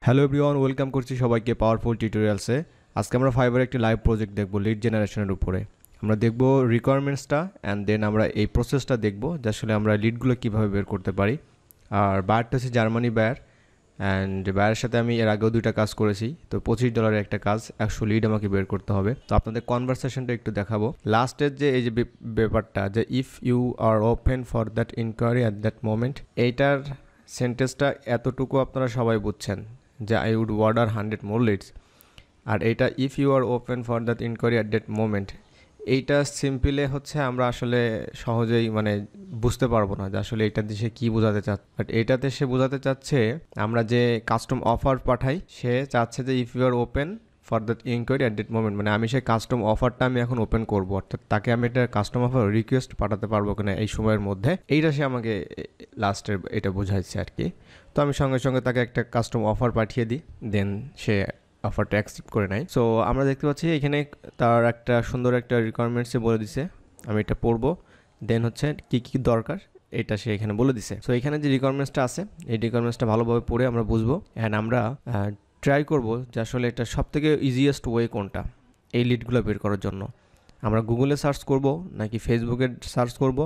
Hello everyone, welcome করছি সবাইকে powerful টিউটোরিয়ালসে। আজকে আমরা ফাইবার একটি লাইভ প্রজেক্ট দেখব লিড জেনারেশনের উপরে। আমরা দেখব রিকোয়ারমেন্টসটা অ্যান্ড দেন আমরা এই প্রসেসটা দেখব যে আসলে আমরা লিডগুলো কীভাবে বের করতে পারি। আর বায়ারটা হচ্ছে জার্মানি বায়ার, অ্যান্ড বায়ারের সাথে আমি এর আগেও দুইটা কাজ করেছি। তো $25 একটা কাজ, 100 লিড আমাকে বের করতে হবে। তো আপনাদের কনভারসেশনটা একটু দেখাবো। লাস্টের যে এই যে ব্যাপারটা, যে if you are open for that inquiry at that moment, এইটার সেন্টেন্সটা এতটুকু আপনারা সবাই বুঝছেন যে I would order 100 more leads. আর এইটা if you are open for that inquiry at that moment, এইটা সিম্পলে হচ্ছে আমরা আসলে সহজেই বুঝতে পারবো না যে আসলে এইটাতে সে কী বোঝাতে চাচ্ছে। বাট এইটাতে সে বোঝাতে চাচ্ছে, আমরা যে কাস্টম অফার পাঠাই, সে চাচ্ছে যে if you are open for that inquiry at that moment, আমি সেই কাস্টম অফারটা আমি এখন ওপেন করবো, অর্থাৎ তাকে আমি একটা কাস্টম অফার রিকোয়েস্ট পাঠাতে পারবো কিনা এই সময়ের মধ্যে, এইটা সে আমাকে লাস্টের এটা বোঝাচ্ছে আর কি। তো আমি সঙ্গে সঙ্গে তাকে একটা কাস্টম অফার পাঠিয়ে দিই, দেন সে অফারটা অ্যাকসেপ্ট করে নেয়। সো আমরা দেখতে পাচ্ছি এখানে তার একটা সুন্দর একটা রিকোয়ারমেন্টসে বলে দিছে, আমি এটা পড়বো, দেন হচ্ছে কী কী দরকার এটা সে এখানে বলে দিছে। সো এখানে যে রিকোয়ারমেন্টসটা আছে, এই রিকোয়ারমেন্টসটা ভালোভাবে পড়ে আমরা বুঝবো, অ্যান্ড আমরা ট্রাই করবো যে আসলে এটা সবথেকে ইজিয়েস্ট ওয়ে কোনটা এই লিডগুলো বের করার জন্য। আমরা গুগলে সার্চ করব নাকি ফেসবুকে সার্চ করব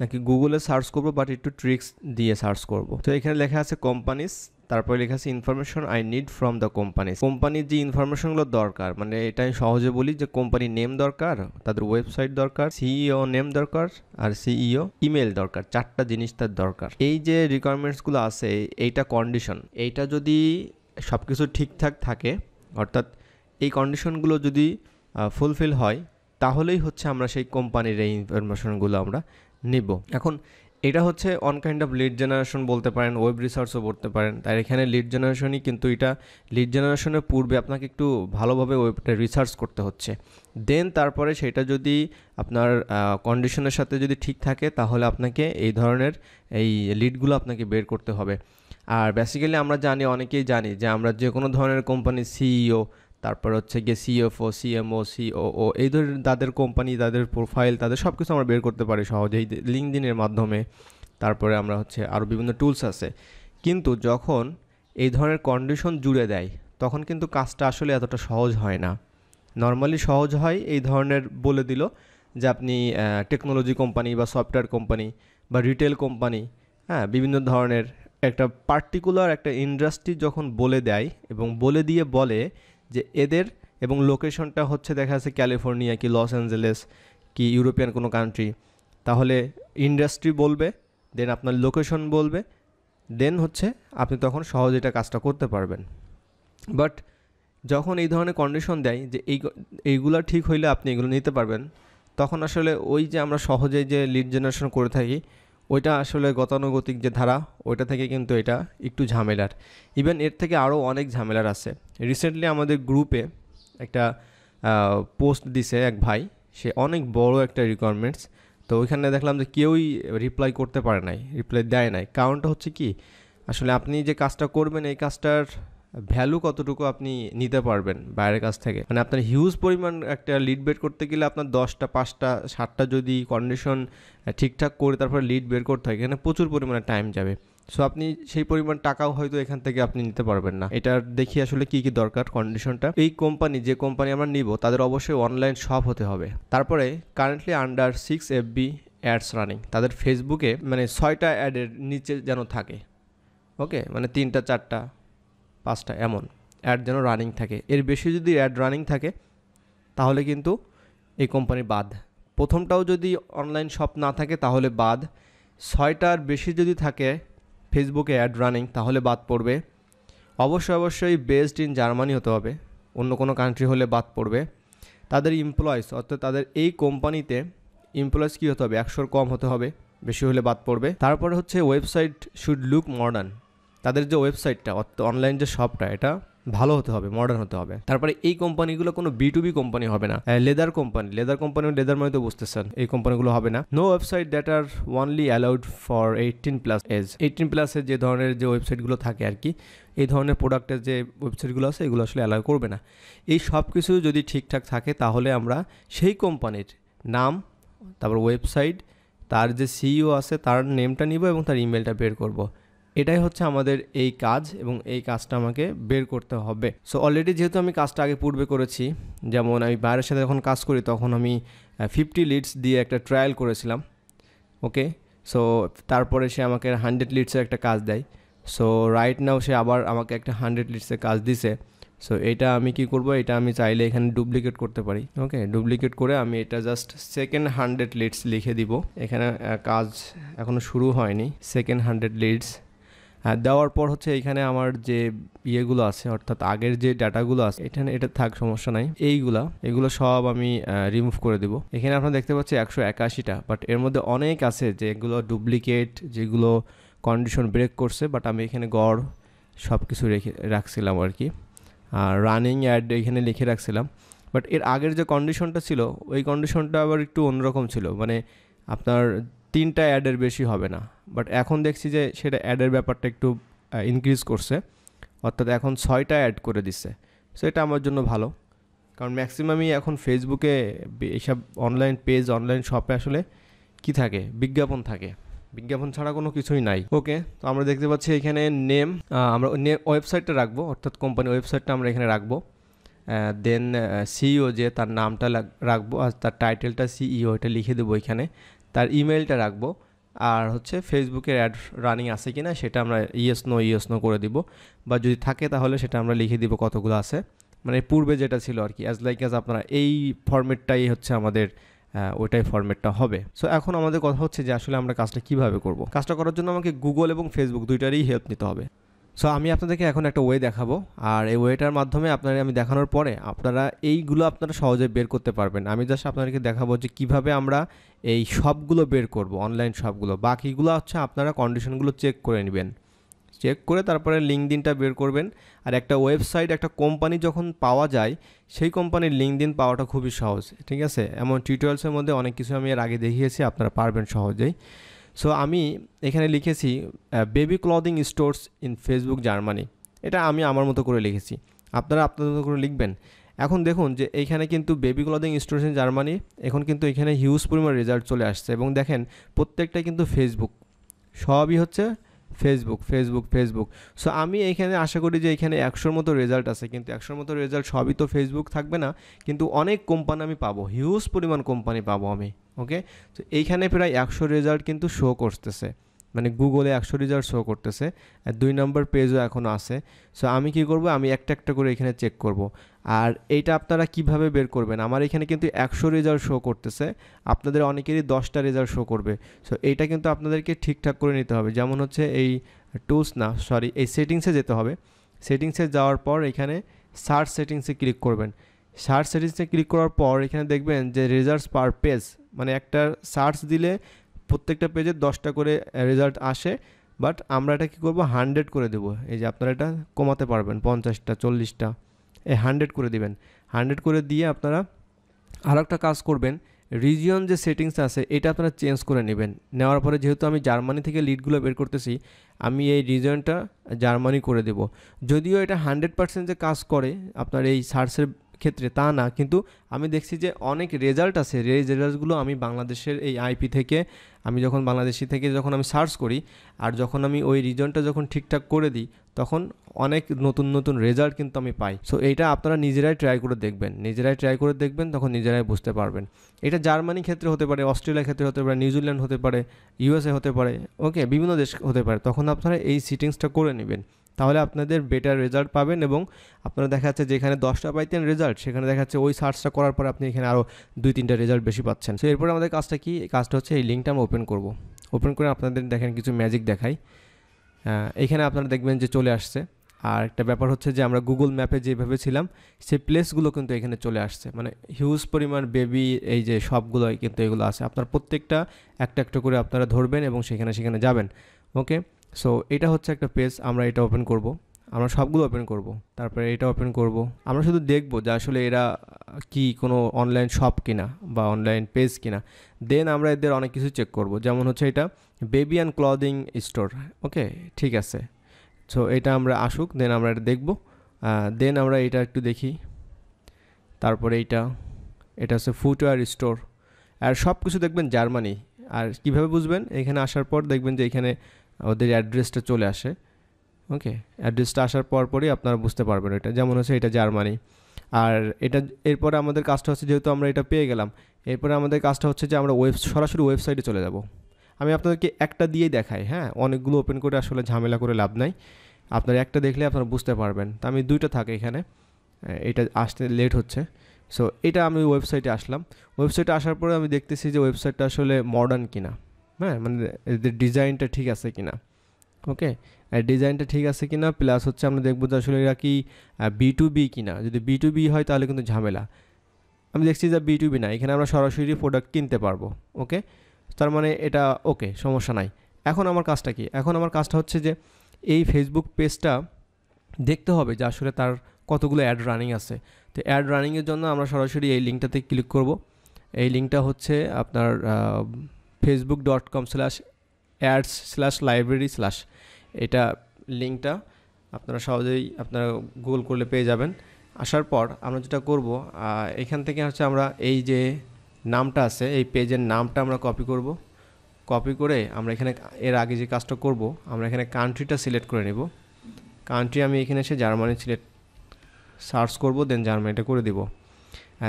নাকি গুগলে সার্চ করব, বাট একটু ট্রিক্স দিয়ে সার্চ করব। তো এখানে লেখা আছে কোম্পানিস, তারপরে লেখা আছে information I need from the companies. কোম্পানির যে ইনফরমেশনগুলো দরকার, এটা আমি সহজে বলি যে কোম্পানির নেম দরকার, তাদের ওয়েবসাইট দরকার, সিইও নেম দরকার, আর সিইও ইমেল দরকার। 4টা জিনিস তার দরকার। এই যে রিকোয়ারমেন্টসগুলো আছে, এইটা কন্ডিশন, এইটা যদি সব কিছু ঠিকঠাক থাকে, অর্থাৎ এই কন্ডিশনগুলো যদি ফুলফিল হয়, তাহলেই হচ্ছে আমরা সেই কোম্পানির এই ইনফরমেশনগুলো আমরা নিব। এখন এটা হচ্ছে on kind of lead generation বলতে পারেন, ওয়েব রিসার্চও বলতে পারেন। তাই এখানে লিড জেনারেশনই, কিন্তু এটা লিড জেনারেশনের পূর্বে আপনাকে একটু ভালোভাবে ওয়েবটা রিসার্চ করতে হচ্ছে। দেন তারপরে সেটা যদি আপনার কন্ডিশনের সাথে যদি ঠিক থাকে, তাহলে আপনাকে এই ধরনের এই লিডগুলো আপনাকে বের করতে হবে। আর বেসিক্যালি আমরা জানি, অনেকেই জানি যে আমরা যে কোনো ধরনের কোম্পানির সিইও, তারপর হচ্ছে গিয়ে সিএফও, সিএমও, সিওও, এই ধরনের তাদের কোম্পানি, তাদের প্রোফাইল, তাদের সব কিছু আমরা বের করতে পারি সহজেই লিঙ্কডইনের মাধ্যমে। তারপরে আমরা হচ্ছে আরও বিভিন্ন টুলস আছে। কিন্তু যখন এই ধরনের কন্ডিশন জুড়ে দেয়, তখন কিন্তু কাজটা আসলে এতটা সহজ হয় না। নর্মালি সহজ হয় এই ধরনের বলে দিল যে আপনি টেকনোলজি কোম্পানি বা সফটওয়্যার কোম্পানি বা রিটেল কোম্পানি, বিভিন্ন ধরনের একটা পার্টিকুলার একটা ইন্ডাস্ট্রি যখন বলে দেয় এবং বলে দিয়ে বলে যে এদের, এবং লোকেশনটা হচ্ছে দেখা যাচ্ছে ক্যালিফোর্নিয়া কি লস অ্যাঞ্জেলেস কি ইউরোপিয়ান কোনো কান্ট্রি, তাহলে ইন্ডাস্ট্রি বলবে, দেন আপনার লোকেশন বলবে, দেন হচ্ছে আপনি তখন সহজে এটা কাজটা করতে পারবেন। বাট যখন এই ধরনের কন্ডিশন দেয় যে এইগুলো ঠিক হইলে আপনি এগুলো নিতে পারবেন, তখন আসলে ওই যে আমরা সহজেই যে লিড জেনারেশন করে থাকি, ওইটা আসলে গতানুগতিক যে ধারা, ওইটা থেকে কিন্তু এটা একটু ঝামেলার। ইভেন এর থেকে আরও অনেক ঝামেলার আছে। রিসেন্টলি আমাদের গ্রুপে একটা পোস্ট দিছে এক ভাই, সে অনেক বড় একটা রিকোয়ারমেন্টস। তো ওইখানে দেখলাম যে কেউই রিপ্লাই করতে পারে নাই, রিপ্লাই দেয় নাই। কারণটা হচ্ছে কি, আসলে আপনি যে কাজটা করবেন এই কাজটার ভ্যালু কতটুকু আপনি নিতে পারবেন বাইরের কাছ থেকে। আপনার হিউজ পরিমাণ একটা লিড বের করতে গেলে আপনার 10টা 5টা 7টা যদি কন্ডিশন ঠিকঠাক করে তারপরে লিড বের করতে হয়, এখানে প্রচুর পরিমাণে টাইম যাবে। সো আপনি সেই পরিমাণ টাকাও হয়তো এখান থেকে আপনি নিতে পারবেন না। এটার দেখি আসলে কি কি দরকার কন্ডিশনটা। এই কোম্পানি, যে কোম্পানি আমরা নিব, তাদের অবশ্যই অনলাইন শপ হতে হবে। তারপরে currently under 6 FB ads running, তাদের ফেসবুকে 6টা অ্যাডের নিচে যেন থাকে, ওকে, 3টা 4টা 5টা এমন অ্যাড যেন রানিং থাকে। এর বেশি যদি অ্যাড রানিং থাকে তাহলে কিন্তু এই কোম্পানি বাদ। প্রথমটাও যদি অনলাইন শপ না থাকে তাহলে বাদ। 6টার বেশি যদি থাকে ফেসবুকে অ্যাড রানিং তাহলে বাদ পড়বে। অবশ্যই বেসড ইন জার্মানি হতে হবে, অন্য কোনো কান্ট্রি হলে বাদ পড়বে। তাদের এমপ্লয়িজ, অর্থাৎ তাদের এই কোম্পানিতে এমপ্লয়িজ কী হতে হবে, 100-র কম হতে হবে, বেশি হলে বাদ পড়বে। তারপরে হচ্ছে ওয়েবসাইট শুড লুক মডার্ন, তাদের যে ওয়েবসাইটটা অর্থাৎ অনলাইন যে শপটা, এটা ভালো হতে হবে, মডার্ন হতে হবে। তারপরে এই কোম্পানিগুলো কোনো B2B কোম্পানি হবে না। লেদার কোম্পানি, লেদার মানে তো বুঝতেছেন, এই কোম্পানিগুলো হবে না। No website that are only allowed for 18+ age. 18+ যে ধরনের যে ওয়েবসাইটগুলো থাকে আর কি, এই ধরনের প্রোডাক্টের যে ওয়েবসাইটগুলো আছে এগুলো আসলে অ্যালাউ করবে না। এই সব কিছু যদি ঠিকঠাক থাকে তাহলে আমরা সেই কোম্পানির নাম, তারপর ওয়েবসাইট, তার যে সিইও আছে তার নেমটা নিব এবং তার ইমেলটা বের করব। এটাই হচ্ছে আমাদের এই কাজ এবং এই কাজটা আমাকে বের করতে হবে। সো অলরেডি যেহেতু আমি কাজটা আগে পূর্বে করেছি, যেমন আমি বাইরের সাথে যখন কাজ করি তখন আমি 50 লিডস দিয়ে একটা ট্রায়াল করেছিলাম। ওকে, সো তারপরে সে আমাকে 100 লিডসের একটা কাজ দেয়। সো রাইট নাও সে আবার আমাকে একটা 100 লিডসের কাজ দিছে। সো এটা আমি কি করব, এটা আমি চাইলে এখানে ডুপ্লিকেট করতে পারি। ওকে, ডুপ্লিকেট করে আমি এটা জাস্ট সেকেন্ড 100 লিডস লিখে দিব। এখানে কাজ এখনও শুরু হয়নি, সেকেন্ড 100 লিডস দেওয়ার পর হচ্ছে এখানে আমার যে ইয়েগুলো আছে, অর্থাৎ আগের যে ডাটাগুলো আছে, এখানে এটা থাক, সমস্যা নাই। এগুলো সব আমি রিমুভ করে দিব। এখানে আপনারা দেখতে পাচ্ছি 181টা, বাট এর মধ্যে অনেক আছে যেগুলো ডুপ্লিকেট, যেগুলো কন্ডিশন ব্রেক করছে, বাট আমি এখানে গড় সব কিছু রাখছিলাম আর কি। আর রানিং অ্যাড এখানে লিখে রাখছিলাম, বাট এর আগের যে কন্ডিশনটা ছিল ওই কন্ডিশনটা আবার একটু অন্যরকম ছিল, মানে আপনার 3টা অ্যাডের বেশি হবে না। বাট এখন দেখছি যে সেটা অ্যাডের ব্যাপারটা একটু ইনক্রিজ করছে, অর্থাৎ এখন 6টা অ্যাড করে দিচ্ছে। সো এটা আমার জন্য ভালো, কারণ ম্যাক্সিমামই এখন ফেসবুকে এইসব অনলাইন পেজ, অনলাইন শপে আসলে কি থাকে, বিজ্ঞাপন থাকে, বিজ্ঞাপন ছাড়া কোনো কিছুই নাই। ওকে, তো আমরা দেখতে পাচ্ছি এখানে নেম, আমরা ওয়েবসাইটটা রাখবো, অর্থাৎ কোম্পানি ওয়েবসাইটটা আমরা এখানে রাখবো। দেন সিইও যে তার নামটা রাখবো, আর তার টাইটেলটা সিইও এটা লিখে দেবো এখানে। তার ইমেলটা রাখবো, আর হচ্ছে ফেসবুকের অ্যাড রানিং আছে কি না সেটা আমরা ইয়েস নো করে দিব, বা যদি থাকে তাহলে সেটা আমরা লিখে দিব কতগুলো আছে, মানে পূর্বে যেটা ছিল আর কি। অ্যাজ আপনারা এই ফরম্যাটটাই হচ্ছে আমাদের ওইটাই ফরম্যাটটা হবে। সো এখন আমাদের কথা হচ্ছে যে আসলে আমরা কাজটা কিভাবে করব। কাজটা করার জন্য আমাকে গুগল এবং ফেসবুক দুইটারই হেল্প নিতে হবে। সো আমি আপনাদেরকে এখন একটা ওয়ে দেখাবো, আর এই ওয়েটার মাধ্যমে আমি দেখানোর পরে আপনারা এইগুলো আপনারা সহজে বের করতে পারবেন। আমি জাস্ট আপনাদেরকে দেখাবো যে কিভাবে আমরা এই সবগুলো বের করব, অনলাইন সবগুলো। বাকিগুলো হচ্ছে আপনারা কন্ডিশনগুলো চেক করে নেবেন, চেক করে তারপরে লিঙ্কডিনটা বের করবেন। আর একটা ওয়েবসাইট, একটা কোম্পানি যখন পাওয়া যায়, সেই কোম্পানির লিঙ্কডিন পাওয়াটা খুবই সহজ, ঠিক আছে। এমন টিউটোরিয়ালসের মধ্যে অনেক কিছু আমি এর আগে দেখিয়েছি, আপনারা পারবেন সহজেই। সো আমি এখানে লিখেছি baby clothing stores in Facebook Germany, এটা আমি আমার মতো করে লিখেছি, আপনারা আপনাদের মতো করে লিখবেন। এখন দেখুন যে এইখানে কিন্তু baby clothing stores in Germany, এখন কিন্তু এখানে হিউজ পরিমাণ রেজাল্ট চলে আসছে, এবং দেখেন প্রত্যেকটাই কিন্তু ফেসবুক, সবই হচ্ছে ফেসবুক। সো আমি এইখানে আশা করি যে এখানে 100-র মতো রেজাল্ট আছে, কিন্তু 100-র মতো রেজাল্ট সবই তো ফেসবুক থাকবে না, কিন্তু অনেক কোম্পানি আমি পাবো, হিউজ পরিমাণ কোম্পানি পাবো আমি। ওকে, তো এইখানে প্রায় 100 রেজাল্ট কিন্তু শো করতেছে, মানে গুগলে 100 রেজাল্ট শো করতেছে, আর 2 নম্বর পেজও এখনও আছে। সো আমি কি করব, আমি একটা একটা করে এখানে চেক করব। আর এইটা আপনারা কিভাবে বের করবেন, আমার এখানে কিন্তু 100 রেজাল্ট শো করতেছে, আপনাদের অনেকেরই 10টা রেজাল্ট শো করবে। সো এইটা কিন্তু আপনাদেরকে ঠিকঠাক করে নিতে হবে, যেমন হচ্ছে এই এই সেটিংসে যেতে হবে। সেটিংসে যাওয়ার পর এখানে সার্চ সেটিংসে ক্লিক করবেন। সার্চ সেটিংসে ক্লিক করার পর এখানে দেখবেন যে রেজাল্টস পার পেজ, মানে একটা সার্চ দিলে প্রত্যেকটা পেজে 10টা করে রেজাল্ট আসে, বাট আমরা এটা কী করবো, 100 করে দেবো। এই যে আপনারা এটা কমাতে পারবেন, 50টা 40টা, এই 100 করে দিবেন। 100 করে দিয়ে আপনারা আরও একটা কাজ করবেন, রিজিয়ন যে সেটিংস আছে এটা আপনারা চেঞ্জ করে নেবেন। নেওয়ার পরে যেহেতু আমি জার্মানি থেকে লিডগুলো বের করতেছি, আমি এই রিজিয়নটা জার্মানি করে দেব। যদিও এটা 100% যে কাজ করে আপনার এই সার্চের ক্ষেত্রে তা না, কিন্তু আমি দেখছি যে অনেক রেজাল্ট আছে, এই রেজাল্টগুলো আমি বাংলাদেশের এই আইপি থেকে, আমি যখন বাংলাদেশি থেকে যখন আমি সার্চ করি, আর যখন আমি ওই রিজনটা যখন ঠিকঠাক করে দিই, তখন অনেক নতুন রেজাল্ট কিন্তু আমি পাই। সো এইটা আপনারা নিজেরাই ট্রাই করে দেখবেন, তখন নিজেরাই বুঝতে পারবেন। এটা জার্মানি ক্ষেত্রে হতে পারে, অস্ট্রেলিয়ার ক্ষেত্রে হতে পারে, নিউজিল্যান্ড হতে পারে, ইউএসএ হতে পারে, ওকে, বিভিন্ন দেশ হতে পারে। তখন আপনারা এই সেটিংসটা করে নেবেন, তাহলে আপনাদের বেটার রেজাল্ট পাবেন, এবং আপনারা দেখা যাচ্ছে যেখানে 10টা পাইতেন রেজাল্ট, সেখানে দেখা যাচ্ছে ওই সার্চটা করার পর আপনি এখানে আরও 2-3টা রেজাল্ট বেশি পাচ্ছেন। সো এরপরে আমাদের কাজটা কি, কাজটা হচ্ছে এই লিঙ্কটা আমি ওপেন করব। ওপেন করে আপনাদের দেখেন কিছু ম্যাজিক দেখাই। এখানে আপনারা দেখবেন যে চলে আসছে। আর একটা ব্যাপার হচ্ছে যে আমরা গুগল ম্যাপে যেভাবে ছিলাম সেই প্লেসগুলো কিন্তু এখানে চলে আসছে, মানে হিউজ পরিমাণ বেবি, এই যে সবগুলোই কিন্তু এগুলো আছে। আপনার প্রত্যেকটা একটা একটা করে আপনারা ধরবেন এবং সেখানে যাবেন। ওকে, সো এটা হচ্ছে একটা পেজ, আমরা এটা ওপেন করব, আমরা সবগুলো ওপেন করব, তারপরে এটা ওপেন করব। আমরা শুধু দেখব যে আসলে এরা কি কোনো অনলাইন শপ কিনা বা অনলাইন পেজ কিনা। দেন আমরা এদের অনেক কিছু চেক করব, যেমন হচ্ছে এটা বেবি অ্যান্ড ক্লদিং স্টোর। ওকে, ঠিক আছে। সো এটা আমরা আসুক, দেন আমরা এটা দেখব। দেন আমরা এটা একটু দেখি। তারপরে এটা হচ্ছে ফুটওয়্যার স্টোর, আর সব কিছু দেখবেন জার্মানি। আর কিভাবে বুঝবেন, এখানে আসার পর দেখবেন যে এখানে ওদের অ্যাড্রেসটা চলে আসে। ওকে, অ্যাড্রেসটা আসার পরই আপনারা বুঝতে পারবেন এটা, যেমন হচ্ছে এটা জার্মানি। আর এটা এরপরে আমাদের কাজটা হচ্ছে, যেহেতু আমরা এটা পেয়ে গেলাম, এরপরে আমাদের কাজটা হচ্ছে যে আমরা সরাসরি ওয়েবসাইটে চলে যাব। আমি আপনাদেরকে একটা দিয়েই দেখাই, হ্যাঁ, অনেকগুলো ওপেন করে আসলে ঝামেলা করে লাভ নাই। আপনারা একটা দেখলে আপনারা বুঝতে পারবেন। তো আমি দুইটা থাকে এখানে, এটা আসতে লেট হচ্ছে। সো এটা আমি ওয়েবসাইটে আসলাম। ওয়েবসাইটে আসার পরে আমি দেখতেছি যে ওয়েবসাইটটা আসলে মডার্ন কিনা, হ্যাঁ, মানে এদের ডিজাইনটা ঠিক আছে কিনা। ওকে, ডিজাইনটা ঠিক আছে কিনা, প্লাস হচ্ছে আমরা দেখবো যে আসলে এরা কি B2B কিনা। যদি B2B হয় তাহলে কিন্তু ঝামেলা। আমি দেখছি যে B2B না, এখানে আমরা সরাসরি প্রোডাক্ট কিনতে পারবো। ওকে, তার মানে এটা ওকে, সমস্যা নাই। এখন আমার কাজটা কি? এখন আমার কাজটা হচ্ছে যে এই ফেসবুক পেজটা দেখতে হবে যে আসলে তার কতগুলো অ্যাড রানিং আছে। তো অ্যাড রানিংয়ের জন্য আমরা সরাসরি এই লিঙ্কটাতে ক্লিক করব। এই লিঙ্কটা হচ্ছে আপনার facebook.com/ads/library/ এটা লিঙ্কটা আপনারা সহজেই আপনারা গুগল করলে পেয়ে যাবেন। আসার পর আমরা যেটা করব, এখান থেকে হচ্ছে আমরা এই যে নামটা আছে, এই পেজের নামটা আমরা কপি করব। কপি করে আমরা এখানে এর আগে যে কাজটা করব, আমরা এখানে কান্ট্রিটা সিলেক্ট করে নেব। কান্ট্রি আমি এখানে এসে জার্মানি সার্চ করব, দেন জার্মানিটা করে দেব।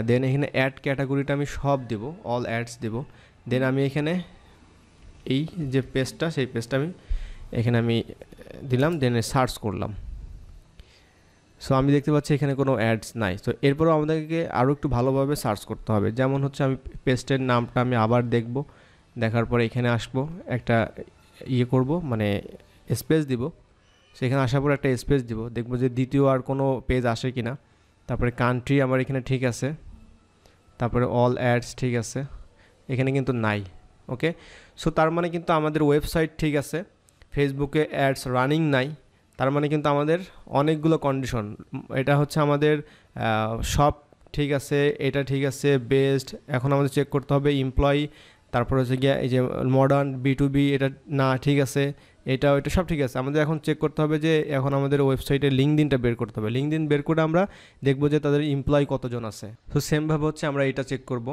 দেন এখানে অ্যাড ক্যাটাগরিটা আমি সব দেব, অল অ্যাডস দেব। দেন আমি এখানে এই যে পেজটা, সেই পেজটা আমি এখানে আমি দিলাম, দেন সার্চ করলাম। সো আমি দেখতে পাচ্ছি এখানে কোনো অ্যাডস নাই। তো এরপরও আমাদেরকে আরও একটু ভালোভাবে সার্চ করতে হবে। যেমন হচ্ছে আমি পেজটার নামটা আমি আবার দেখব, দেখার পরে এখানে আসবো, একটা করব, মানে স্পেস দিব। সেখানে আসার পর একটা স্পেস দিব, দেখবো যে দ্বিতীয় আর কোনো পেজ আসে কি না। তারপরে কান্ট্রি আমার এখানে ঠিক আছে, তারপরে অল অ্যাডস ঠিক আছে, এখানে কিন্তু নাই। ওকে, সো তার মানে কিন্তু আমাদের ওয়েবসাইট ঠিক আছে, ফেসবুকে অ্যাডস রানিং নাই। তার মানে কিন্তু আমাদের অনেকগুলো কন্ডিশন, এটা হচ্ছে আমাদের সব ঠিক আছে, এটা ঠিক আছে, বেস্ট। এখন আমাদের চেক করতে হবে এমপ্লয়ি, তারপর হচ্ছে গিয়ে এই যে মডার্ন B2B, এটা না ঠিক আছে, এটা সব ঠিক আছে। আমাদের এখন চেক করতে হবে যে এখন আমাদের ওয়েবসাইটে লিঙ্কডিনটা বের করতে হবে। লিঙ্কডিন বের করে আমরা দেখবো যে তাদের এমপ্লয়ি কতজন আছে। তো সেমভাবে হচ্ছে আমরা এটা চেক করব।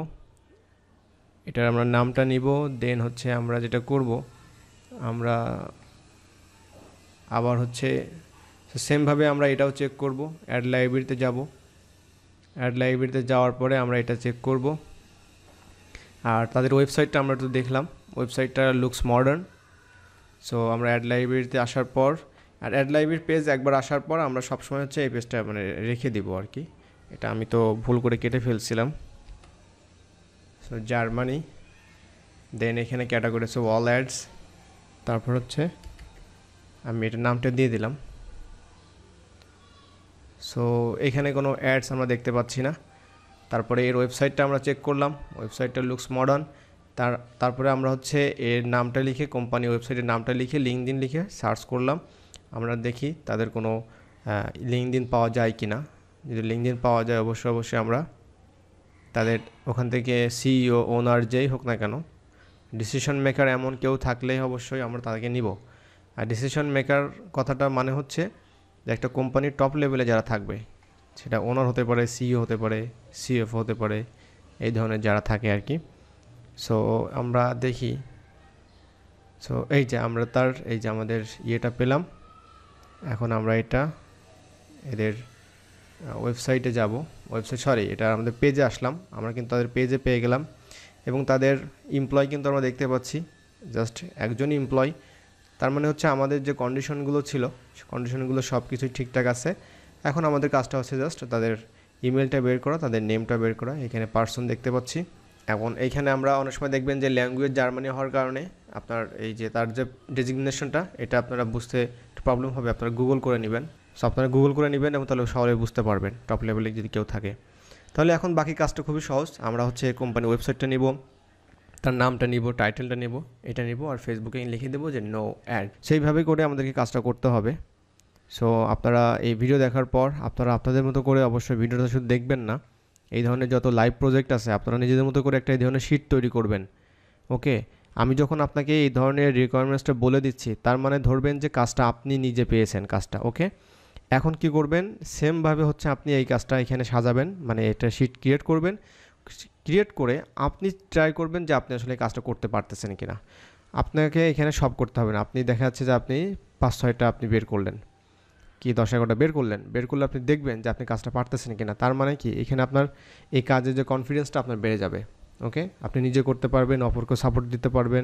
এটার আমরা নামটা নিব, দেন হচ্ছে আমরা যেটা করব, আমরা আবার হচ্ছে সেমভাবে আমরা এটাও চেক করব। অ্যাড লাইব্রেরিতে যাব, অ্যাড লাইব্রেরিতে যাওয়ার পরে আমরা এটা চেক করব। আর তাদের ওয়েবসাইটটা আমরা তো দেখলাম, ওয়েবসাইটটা লুকস মডার্ন। সো আমরা অ্যাড লাইব্রেরিতে আসার পর, আর অ্যাড লাইব্রেরির পেজ একবার আসার পর আমরা সবসময় হচ্ছে এই পেজটা মানে রেখে দিব আর কি। এটা আমি তো ভুল করে কেটে ফেলছিলাম। সো জার্মানি, দেন এখানে ক্যাটাগরি হচ্ছে অল অ্যাডস, তারপর হচ্ছে আমি এটার নামটা দিয়ে দিলাম। সো এখানে কোনো অ্যাডস আমরা দেখতে পাচ্ছি না। তারপরে এর ওয়েবসাইটটা আমরা চেক করলাম, ওয়েবসাইটটা লুকস মডার্ন। তারপরে আমরা হচ্ছে এর নামটা লিখে, কোম্পানি ওয়েবসাইটের নামটা লিখে, লিঙ্কডিন লিখে সার্চ করলাম। আমরা দেখি তাদের কোনো লিঙ্কডিন পাওয়া যায় কি না। যদি লিঙ্কডিন পাওয়া যায় অবশ্যই আমরা তাদের ওখান থেকে সিইও, ওনার যেই হোক না কেন, ডিসিশন মেকার এমন কেউ থাকলেই অবশ্যই আমরা তাদেরকে নিব। আর ডিসিশন মেকার কথাটা মানে হচ্ছে যে একটা কোম্পানির টপ লেভেলে যারা থাকবে, সেটা ওনার হতে পারে, সিইও হতে পারে, সিএফও হতে পারে, এই ধরনের যারা থাকে আর কি। সো আমরা দেখি, সো এই যে আমরা তার এই যে আমাদের ইয়েটা পেলাম। এখন আমরা এটা এদের ওয়েবসাইটে যাব, এটা আমাদের পেজে আসলাম। আমরা কিন্তু তাদের পেজে পেয়ে গেলাম, এবং তাদের এমপ্লয় কিন্তু আমরা দেখতে পাচ্ছি জাস্ট একজনই এমপ্লয়। তার মানে হচ্ছে আমাদের যে কন্ডিশনগুলো ছিল, কন্ডিশনগুলো সব কিছুই ঠিকঠাক আছে। এখন আমাদের কাজটা হচ্ছে জাস্ট তাদের ইমেলটা বের করা, তাদের নেমটা বের করা। এখানে পার্সন দেখতে পাচ্ছি। এখন এইখানে আমরা অনেক সময় দেখবেন যে ল্যাঙ্গুয়েজ জার্মানি হওয়ার কারণে আপনার এই যে তার যে ডেজিগনেশনটা, এটা আপনারা বুঝতে প্রবলেম হবে, আপনারা গুগল করে নেবেন। সো আপনারা গুগল করে নেবেন এবং তাহলে সহজে বুঝতে পারবেন টপ লেভেলে যদি কেউ থাকে। তাহলে এখন বাকি কাজটা খুবই সহজ। আমরা হচ্ছে কোম্পানির ওয়েবসাইটটা নিব, তার নামটা নিব, টাইটেলটা নিব, এটা নিব, আর ফেসবুকে লিখে দেবো যে নো অ্যাড। সেইভাবেই করে আমাদেরকে কাজটা করতে হবে। সো আপনারা এই ভিডিও দেখার পর আপনারা আপনাদের মতো করে, অবশ্যই ভিডিওটা শুধু দেখবেন না, এই ধরনের যত লাইভ প্রজেক্ট আছে আপনারা নিজেদের মতো করে একটা এই ধরনের শিট তৈরি করবেন। ওকে, আমি যখন আপনাকে এই ধরনের রিকোয়ারমেন্টসটা বলে দিচ্ছি, তার মানে ধরবেন যে কাজটা আপনি নিজে পেয়েছেন কাজটা। ওকে, এখন কি করবেন, সেমভাবে হচ্ছে আপনি এই কাজটা এখানে সাজাবেন, মানে এটা শিট ক্রিয়েট করবেন। ক্রিয়েট করে আপনি ট্রাই করবেন যে আপনি আসলে কাজটা করতে পারতেছেন কিনা। আপনাকে এখানে সব করতে হবে না। আপনি দেখা যাচ্ছে যে আপনি 5-6টা আপনি বের করলেন, কি 10-11টা বের করলে আপনি দেখবেন যে আপনি কাজটা পারতেছেন কিনা। তার মানে কি এখানে আপনার এই কাজের যে কনফিডেন্সটা আপনার বেড়ে যাবে। ওকে, আপনি নিজে করতে পারবেন, অপরকে সাপোর্ট দিতে পারবেন,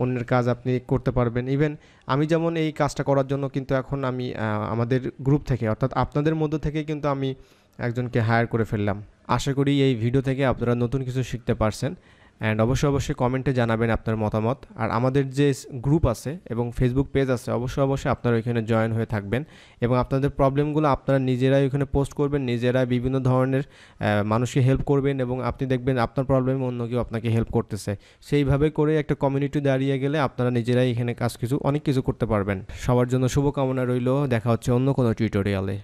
অন্যের কাজ আপনি করতে পারবেন। ইভেন আমি যেমন এই কাজটা করার জন্য কিন্তু এখন আমি আমাদের গ্রুপ থেকে অর্থাৎ আপনাদের মধ্য থেকে কিন্তু আমি একজনকে হায়ার করে ফেললাম। আশা করি এই ভিডিও থেকে আপনারা নতুন কিছু শিখতে পারছেন। অ্যান্ড অবশ্যই কমেন্টে জানাবেন আপনার মতামত। আর আমাদের যে গ্রুপ আছে এবং ফেসবুক পেজ আছে, অবশ্যই আপনারা ওইখানে জয়েন হয়ে থাকবেন এবং আপনাদের প্রবলেমগুলো আপনারা নিজেরাই ওইখানে পোস্ট করবেন, নিজেরাই বিভিন্ন ধরনের মানুষকে হেল্প করবেন এবং আপনি দেখবেন আপনার প্রবলেম অন্য কেউ আপনাকে হেল্প করতেছে। সেইভাবে করে একটা কমিউনিটি দাঁড়িয়ে গেলে আপনারা নিজেরাই এখানে অনেক কিছু করতে পারবেন। সবার জন্য শুভকামনা রইল। দেখা হচ্ছে অন্য কোনো টিউটোরিয়ালে।